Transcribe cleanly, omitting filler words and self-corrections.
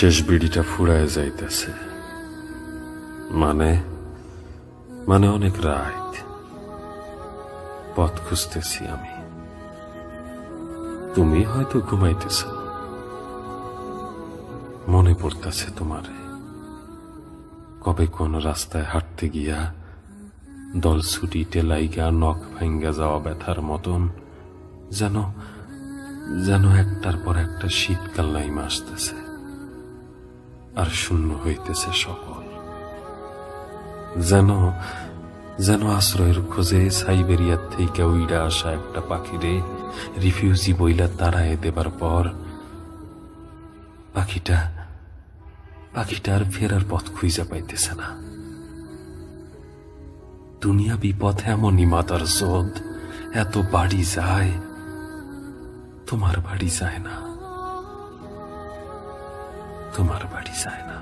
শেষ বিড়িটা ফুরায় যাইতেছে, মানে মানে অনেক রাত। পথ খুঁজতেছি আমি, তুমি হয়তো ঘুমাইতেছ। মনে পড়তেছে তোমারে, কবে কোন রাস্তায় হাঁটতে গিয়া দল ছুটি টেলাইগা নখ ভাঙ্গা যাওয়া ব্যথার মতন যেন যেন একটার পর একটা শীতকাল নাইমা আসতেছে, আর শূন্য হইতেছে সকল। যেন যেন আশ্রয়ের খোঁজে সাইবেরিয়ার থেকে উইড়া আসা একটা পাখিরে রিফিউজি বইলা তাড়ায় দেবার পর পাখিটা আর ফেরার পথ খুঁজে পাইতেছে না। দুনিয়া বিপদ এমনই মাতার জোদ, এত বাড়ি যায়, তোমার বাড়ি যায় না, তোমার বাড়ি যায় না।